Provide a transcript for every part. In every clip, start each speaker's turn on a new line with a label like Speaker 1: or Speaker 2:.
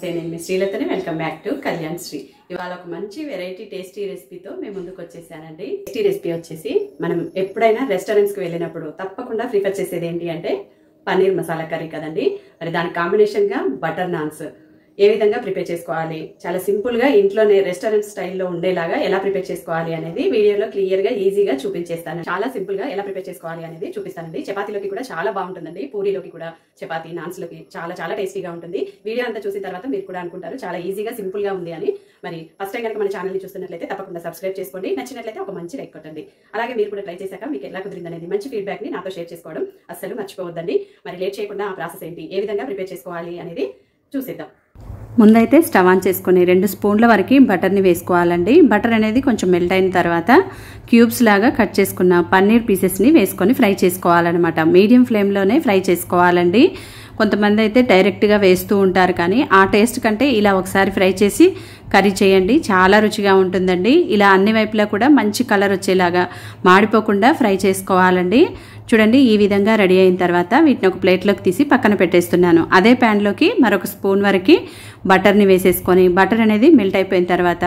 Speaker 1: నేను మీ శ్రీలతని welcome back to Kalyan Sri. ఇవాళ ఒక మంచి వెరైటీ టేస్టీ రెసిపీతో మేము ముందుకు వచ్చేసానండి. టేస్టీ రెసిపీ వచ్చేసి మనం ఎప్పుడైనా రెస్టారెంట్స్ కి వెళ్ళినప్పుడు తప్పకుండా ప్రిఫర్ చేసేది ఏంటి అంటే పన్నీర్ మసాలా కర్రీ కదండి. మరి దాని కాంబినేషన్ గా బటర్ నాన్స్ ఏ విధంగా ప్రిపేర్ చేసుకోవాలి, చాలా సింపుల్ గా ఇంట్లోనే రెస్టారెంట్ స్టైల్లో ఉండేలాగా ఎలా ప్రిపేర్ చేసుకోవాలి అనేది వీడియోలో క్లియర్ గా ఈజీగా చూపించేస్తాను. చాలా సింపుల్ గా ఎలా ప్రిపేర్ చేసుకోవాలి అనేది చూపిస్తానండి. చపాతీలోకి కూడా చాలా బాగుంటుందండి, పూరీలోకి కూడా, చపాతీ నాన్స్ లోకి చాలా చాలా టేస్టీగా ఉంటుంది. వీడియో అంతా చూసిన తర్వాత మీరు కూడా అనుకుంటారు చాలా ఈజీగా సింపుల్ గా ఉంది అని. మరి ఫస్ట్ టైం కనుక మన ఛానల్ ని చూస్తున్నట్లయితే తప్పకుండా సబ్స్క్రైబ్ చేసుకోండి. నచ్చినట్లయితే ఒక మంచి లైక్ కొట్టండి. అలాగే మీరు కూడా ట్రై చేశాక మీకు ఎలా కుదిరింది అనేది మంచి ఫీడ్బ్యాక్ ని నాతో షేర్ చేసుకోవడం అస్సలు మర్చిపోవద్దండి. మరి లేట్ చేయకుండా ఆ ప్రాసెస్ ఏంటి, ఏ విధంగా ప్రిపేర్ చేసుకోవాలి అనేది చూసేద్దాం.
Speaker 2: ముందైతే స్టవ్ ఆన్ చేసుకుని 2 స్పూన్ల వరకు బటర్ని వేసుకోవాలండి. బటర్ అనేది కొంచెం మెల్ట్ అయిన తర్వాత క్యూబ్స్ లాగా కట్ చేసుకున్న పన్నీర్ పీసెస్ని వేసుకొని ఫ్రై చేసుకోవాలన్నమాట. మీడియం ఫ్లేమ్లోనే ఫ్రై చేసుకోవాలండి. కొంతమంది అయితే డైరెక్ట్గా వేస్తూ ఉంటారు, కానీ ఆ టేస్ట్ కంటే ఇలా ఒకసారి ఫ్రై చేసి కర్రీ చేయండి, చాలా రుచిగా ఉంటుందండి. ఇలా అన్ని వైపులా కూడా మంచి కలర్ వచ్చేలాగా మాడిపోకుండా ఫ్రై చేసుకోవాలండి. చూడండి, ఈ విధంగా రెడీ అయిన తర్వాత వీటిని ఒక ప్లేట్లోకి తీసి పక్కన పెట్టేస్తున్నాను. అదే ప్యాన్లోకి మరొక స్పూన్ వరకు బటర్ని వేసేసుకొని, బటర్ అనేది మెల్ట్ అయిపోయిన తర్వాత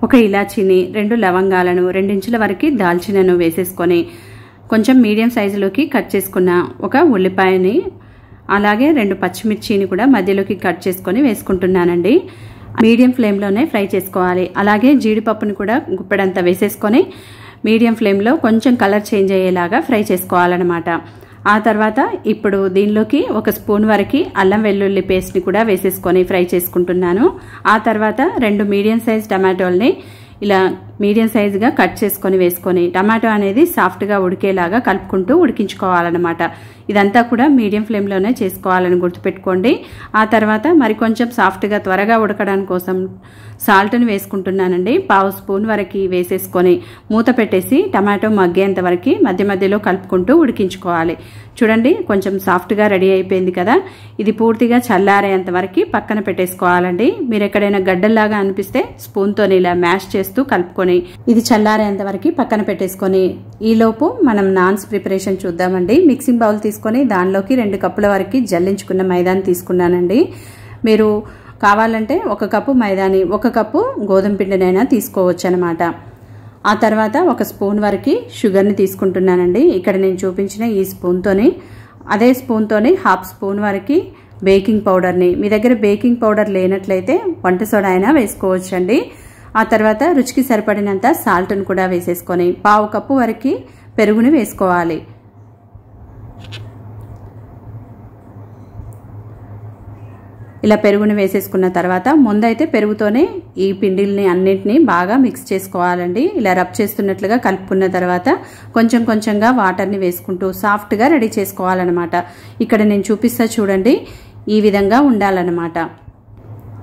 Speaker 2: ఒక ఇలాచీని, 2 లవంగాలను, 2 ఇంచుల వరకు దాల్చినను వేసేసుకొని, కొంచెం మీడియం సైజులోకి కట్ చేసుకున్న ఒక ఉల్లిపాయని, అలాగే 2 పచ్చిమిర్చిని కూడా మధ్యలోకి కట్ చేసుకొని వేసుకుంటున్నానండి. మీడియం ఫ్లేమ్లోనే ఫ్రై చేసుకోవాలి. అలాగే జీడిపప్పుని కూడా గుప్పెడంతా వేసేసుకొని మీడియం ఫ్లేమ్లో కొంచెం కలర్ చేంజ్ అయ్యేలాగా ఫ్రై చేసుకోవాలన్నమాట. ఆ తర్వాత ఇప్పుడు దీనిలోకి 1 స్పూన్ వరకు అల్లం వెల్లుల్లి పేస్ట్ని కూడా వేసేసుకొని ఫ్రై చేసుకుంటున్నాను. ఆ తర్వాత 2 మీడియం సైజ్ టమాటోల్ని ఇలా మీడియం సైజుగా కట్ చేసుకొని వేసుకొని, టమాటో అనేది సాఫ్ట్గా ఉడికేలాగా కలుపుకుంటూ ఉడికించుకోవాలన్నమాట. ఇదంతా కూడా మీడియం ఫ్లేమ్లోనే చేసుకోవాలని గుర్తుపెట్టుకోండి. ఆ తర్వాత మరి కొంచెం సాఫ్ట్గా త్వరగా ఉడకడానికి కోసం సాల్ట్ని వేసుకుంటున్నానండి. 1/2 స్పూన్ వరకు వేసేసుకొని మూత పెట్టేసి టమాటో మగ్గేంత వరకు మధ్య మధ్యలో కలుపుకుంటూ ఉడికించుకోవాలి. చూడండి, కొంచెం సాఫ్ట్గా రెడీ అయిపోయింది కదా. ఇది పూర్తిగా చల్లారేంత వరకు పక్కన పెట్టేసుకోవాలండి. మీరు ఎక్కడైనా గడ్డల్లాగా అనిపిస్తే స్పూన్తో ఇలా మ్యాష్ చేస్తూ కలుపుకొని ఇది చల్లారేంత వరకు పక్కన పెట్టేసుకొని, ఈలోపు మనం నాన్స్ ప్రిపరేషన్ చూద్దామండి. మిక్సింగ్ బౌల్ తీసుకొని దానిలోకి 2 కప్పుల వరకు జల్లించుకున్న మైదాని తీసుకున్నానండి. మీరు కావాలంటే 1 కప్పు మైదాని, 1 కప్పు గోధుమ పిండినైనా తీసుకోవచ్చు అనమాట. ఆ తర్వాత 1 స్పూన్ వరకు షుగర్ని తీసుకుంటున్నానండి. ఇక్కడ నేను చూపించిన ఈ స్పూన్తోని, అదే స్పూన్తోని 1/2 స్పూన్ వరకు బేకింగ్ పౌడర్ని, మీ దగ్గర బేకింగ్ పౌడర్ లేనట్లయితే వంట సోడా అయినా వేసుకోవచ్చండి. ఆ తర్వాత రుచికి సరిపడినంత సాల్ట్ని కూడా వేసేసుకొని 1/2 కప్పు వరకు పెరుగుని వేసుకోవాలి. ఇలా పెరుగుని వేసేసుకున్న తర్వాత ముందైతే పెరుగుతోనే ఈ పిండిల్ని అన్నింటినీ బాగా మిక్స్ చేసుకోవాలండి. ఇలా రబ్ చేస్తున్నట్లుగా కలుపుకున్న తర్వాత కొంచెం కొంచెంగా వాటర్ని వేసుకుంటూ సాఫ్ట్గా రెడీ చేసుకోవాలన్నమాట. ఇక్కడ నేను చూపిస్తా చూడండి, ఈ విధంగా ఉండాలన్నమాట.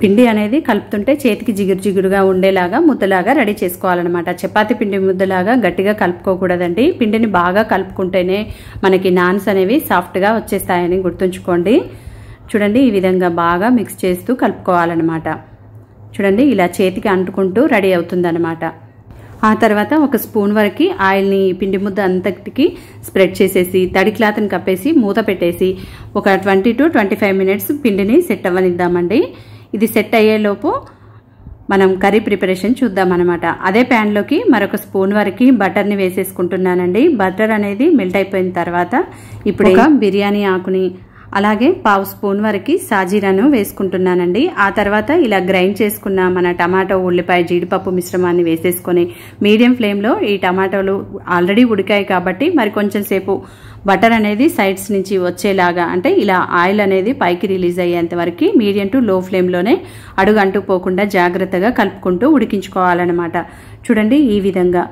Speaker 2: పిండి అనేది కలుపుతుంటే చేతికి జిగురు జిగురుగా ఉండేలాగా ముద్దలాగా రెడీ చేసుకోవాలన్నమాట. చపాతీ పిండి ముద్దలాగా గట్టిగా కలుపుకోకూడదండి. పిండిని బాగా కలుపుకుంటేనే మనకి నాన్స్ అనేవి సాఫ్ట్గా వచ్చేస్తాయని గుర్తుంచుకోండి. చూడండి, ఈ విధంగా బాగా మిక్స్ చేస్తూ కలుపుకోవాలన్నమాట. చూడండి, ఇలా చేతికి అంటుకుంటూ రెడీ అవుతుందన్నమాట. ఆ తర్వాత 1 స్పూన్ వరకు ఆయిల్ని పిండి ముద్ద అంతటికి స్ప్రెడ్ చేసేసి తడి క్లాత్ని కప్పేసి మూత పెట్టేసి ఒక 20 to 25 మినిట్స్ పిండిని సెట్ అవ్వనిద్దామండి. ఇది సెట్ అయ్యేలోపు మనం కర్రీ ప్రిపరేషన్ చూద్దామన్నమాట. అదే ప్యాన్లోకి మరొక స్పూన్ వరకు బటర్ని వేసేసుకుంటున్నానండి. బటర్ అనేది మెల్ట్ అయిపోయిన తర్వాత ఇప్పుడు ఒక బిర్యానీ ఆకుని, అలాగే 1/2 స్పూన్ వరకు సాజీరాను వేసుకుంటున్నానండి. ఆ తర్వాత ఇలా గ్రైండ్ చేసుకున్న మన టమాటో, ఉల్లిపాయ, జీడిపప్పు మిశ్రమాన్ని వేసేసుకొని మీడియం ఫ్లేమ్లో, ఈ టమాటోలు ఆల్రెడీ ఉడికాయి కాబట్టి మరి కొంచెం సేపు బటర్ అనేది సైడ్స్ నుంచి వచ్చేలాగా, అంటే ఇలా ఆయిల్ అనేది పైకి రిలీజ్ అయ్యేంత వరకు మీడియం టు లో ఫ్లేమ్లోనే అడుగు అంటుకుపోకుండా జాగ్రత్తగా కలుపుకుంటూ ఉడికించుకోవాలన్నమాట. చూడండి, ఈ విధంగా.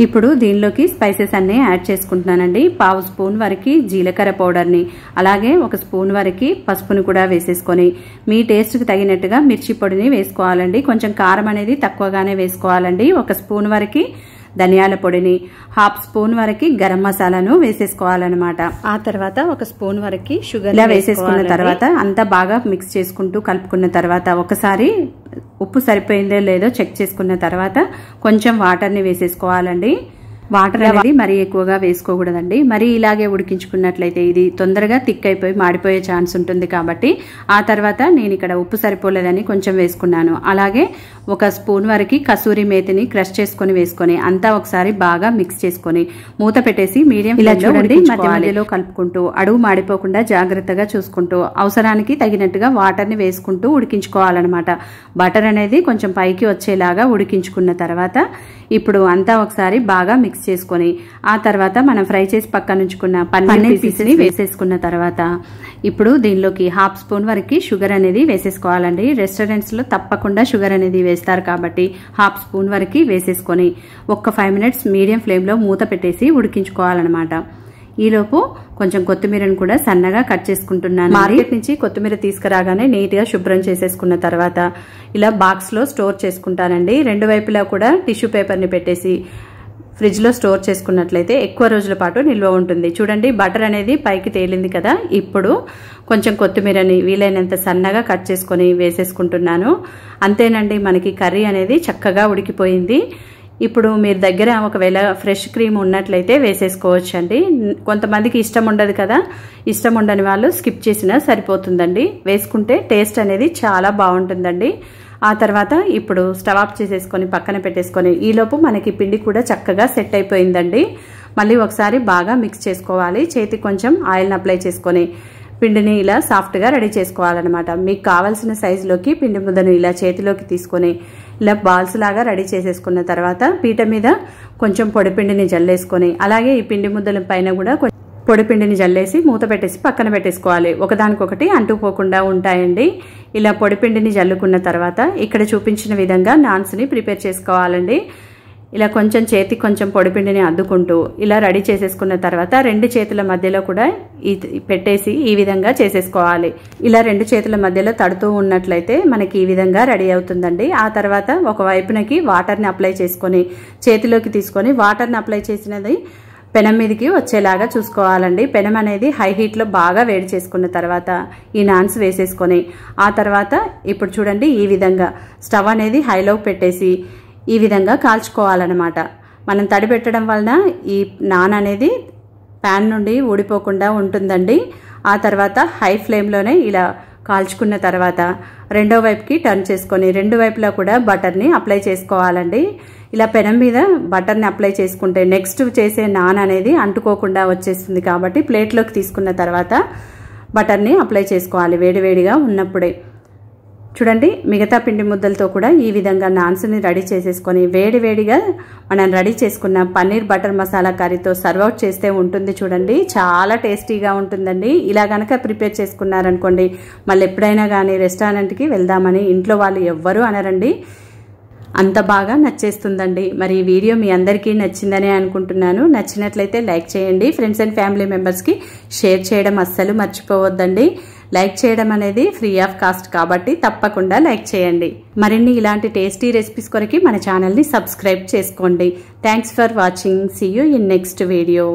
Speaker 2: ఇప్పుడు దీనిలోకి స్పైసెస్ అన్నీ యాడ్ చేసుకుంటున్నానండి. 1/2 స్పూన్ వరకు జీలకర్ర పౌడర్ని, అలాగే 1 స్పూన్ వరకు పసుపుని కూడా వేసేసుకొని మీ టేస్ట్కి తగినట్టుగా మిర్చి పొడిని వేసుకోవాలండి. కొంచెం కారం అనేది తక్కువగానే వేసుకోవాలండి. 1 స్పూన్ వరకు ధనియాల పొడిని, 1/2 స్పూన్ వరకు గరం మసాలాను వేసేసుకోవాలన్నమాట. ఆ తర్వాత 1 స్పూన్ వరకు షుగర్ వేసేసుకున్న తర్వాత అంతా బాగా మిక్స్ చేసుకుంటూ కలుపుకున్న తర్వాత ఒకసారి ఉప్పు సరిపోయిందో లేదో చెక్ చేసుకున్న తర్వాత కొంచెం వాటర్ని వేసేసుకోవాలండి. వాటర్ అనేది మరీ ఎక్కువగా వేసుకోకూడదండి. మరీ ఇలాగే ఉడికించుకున్నట్లయితే ఇది తొందరగా థిక్ అయిపోయి మాడిపోయే ఛాన్స్ ఉంటుంది. కాబట్టి ఆ తర్వాత నేను ఇక్కడ ఉప్పు సరిపోలేదని కొంచెం వేసుకున్నాను. అలాగే 1 స్పూన్ వరకు కసూరి మేతిని క్రష్ చేసుకొని వేసుకొని అంతా ఒకసారి బాగా మిక్స్ చేసుకొని మూత పెట్టేసి మీడియం ఇలా చూడండి మధ్య మధ్యలో కలుపుకుంటూ అడుగు మాడిపోకుండా జాగ్రత్తగా చూసుకుంటూ అవసరానికి తగినట్టుగా వాటర్ని వేసుకుంటూ ఉడికించుకోవాలన్నమాట. బటర్ అనేది కొంచెం పైకి వచ్చేలాగా ఉడికించుకున్న తర్వాత ఇప్పుడు అంతా ఒకసారి బాగా మిక్స్ చేసుకొని ఆ తర్వాత మనం ఫ్రై చేసి పక్కన ఉంచుకున్న పన్నీర్ పీసెస్ వేసేసుకున్న తర్వాత ఇప్పుడు దీనిలోకి 1/2 స్పూన్ వరకు షుగర్ అనేది వేసేసుకోవాలండి. రెస్టారెంట్స్ లో తప్పకుండా షుగర్ అనేది వేస్తారు కాబట్టి 1/2 స్పూన్ వరకు వేసేసుకొని 5 మినిట్స్ మీడియం ఫ్లేమ్ లో మూత పెట్టేసి ఉడికించుకోవాలన్నమాట. ఈలోపు కొంచెం కొత్తిమీరను కూడా సన్నగా కట్ చేసుకుంటున్నాను. మార్కెట్ నుంచి కొత్తిమీర తీసుకురాగానే నీట్ గా శుభ్రం చేసేసుకున్న తర్వాత ఇలా బాక్స్ లో స్టోర్ చేసుకుంటానండి. 2 వైపులా కూడా టిష్యూ పేపర్ ని పెట్టేసి ఫ్రిడ్జ్ లో స్టోర్ చేసుకున్నట్లయితే ఎక్కువ రోజుల పాటు నిల్వ ఉంటుంది. చూడండి బటర్ అనేది పైకి తేలింది కదా. ఇప్పుడు కొంచెం కొత్తిమీరని వీలైనంత సన్నగా కట్ చేసుకొని వేసేసుకుంటున్నాను. అంతేనండి, మనకి కర్రీ అనేది చక్కగా ఉడికిపోయింది. ఇప్పుడు మీరు దగ్గర ఒకవేళ ఫ్రెష్ క్రీమ్ ఉన్నట్లయితే వేసేసుకోవచ్చు అండి. కొంతమందికి ఇష్టం ఉండదు కదా, ఇష్టం ఉండని వాళ్ళు స్కిప్ చేసినా సరిపోతుందండి. వేసుకుంటే టేస్ట్ అనేది చాలా బాగుంటుందండి. ఆ తర్వాత ఇప్పుడు స్టవ్ ఆఫ్ చేసేసుకొని పక్కన పెట్టేసుకొని ఈలోపు మనకి పిండి కూడా చక్కగా సెట్ అయిపోయిందండి. మళ్ళీ ఒకసారి బాగా మిక్స్ చేసుకోవాలి. చేతికి కొంచెం ఆయిల్ని అప్లై చేసుకొని పిండిని ఇలా సాఫ్ట్గా రెడీ చేసుకోవాలన్నమాట. మీకు కావాల్సిన సైజులోకి పిండి ముద్దను ఇలా చేతిలోకి తీసుకొని ఇలా బాల్స్ లాగా రెడీ చేసేసుకున్న తర్వాత పీట మీద కొంచెం పొడిపిండిని జల్లేసుకొని అలాగే ఈ పిండి ముద్దల పైన కూడా పొడిపిండిని జల్లేసి మూత పెట్టేసి పక్కన పెట్టేసుకోవాలి. ఒకదానికొకటి అంటుకుపోకుండా ఉంటాయండి. ఇలా పొడిపిండిని జల్లుకున్న తర్వాత ఇక్కడ చూపించిన విధంగా నాన్స్ని ప్రిపేర్ చేసుకోవాలండి. ఇలా కొంచెం చేతికి కొంచెం పొడిపిండిని అద్దుకుంటూ ఇలా రెడీ చేసేసుకున్న తర్వాత 2 చేతుల మధ్యలో కూడా పెట్టేసి ఈ విధంగా చేసేసుకోవాలి. ఇలా 2 చేతుల మధ్యలో తడుతూ ఉన్నట్లయితే మనకి ఈ విధంగా రెడీ అవుతుందండి. ఆ తర్వాత ఒక వైపునకి వాటర్ని అప్లై చేసుకొని చేతిలోకి తీసుకొని వాటర్ని అప్లై చేసినది పెనం మీదకి వచ్చేలాగా చూసుకోవాలండి. పెనం అనేది హై హీట్లో బాగా వేడి చేసుకున్న తర్వాత ఈ నాన్స్ వేసేసుకొని ఆ తర్వాత ఇప్పుడు చూడండి ఈ విధంగా స్టవ్ అనేది హైలో పెట్టేసి ఈ విధంగా కాల్చుకోవాలన్నమాట. మనం తడి పెట్టడం వలన ఈ నాన్ అనేది ప్యాన్ నుండి ఊడిపోకుండా ఉంటుందండి. ఆ తర్వాత హై ఫ్లేమ్లోనే ఇలా కాల్చుకున్న తర్వాత రెండో వైపుకి టర్న్ చేసుకొని 2 వైపులా కూడా బటర్ని అప్లై చేసుకోవాలండి. ఇలా పెనం మీద బటర్ని అప్లై చేసుకుంటే నెక్స్ట్ చేసే నాన్ అనేది అంటుకోకుండా వచ్చేస్తుంది. కాబట్టి ప్లేట్లోకి తీసుకున్న తర్వాత బటర్ని అప్లై చేసుకోవాలి వేడివేడిగా ఉన్నప్పుడే. చూడండి మిగతా పిండి ముద్దలతో కూడా ఈ విధంగా నాన్స్ని రెడీ చేసేసుకొని వేడివేడిగా మనం రెడీ చేసుకున్న పన్నీర్ బటర్ మసాలా కర్రీతో సర్వ్ అవుట్ చేస్తే ఉంటుంది. చూడండి చాలా టేస్టీగా ఉంటుందండి. ఇలా కనుక ప్రిపేర్ చేసుకున్నారనుకోండి మళ్ళీ ఎప్పుడైనా కానీ రెస్టారెంట్కి వెళ్దామని ఇంట్లో వాళ్ళు ఎవ్వరూ అనరండి. అంత బాగా నచ్చేస్తుందండి. మరి ఈ వీడియో మీ అందరికీ నచ్చిందనే అనుకుంటున్నాను. నచ్చినట్లయితే లైక్ చేయండి. ఫ్రెండ్స్ అండ్ ఫ్యామిలీ మెంబర్స్కి షేర్ చేయడం అస్సలు మర్చిపోవద్దండి. లైక్ చేయడం అనేది ఫ్రీ ఆఫ్ కాస్ట్ కాబట్టి తప్పకుండా లైక్ చేయండి. మరిన్ని ఇలాంటి టేస్టీ రెసిపీస్ కొరకు మన ఛానల్ని సబ్స్క్రైబ్ చేసుకోండి. Thanks for watching. See you in next video.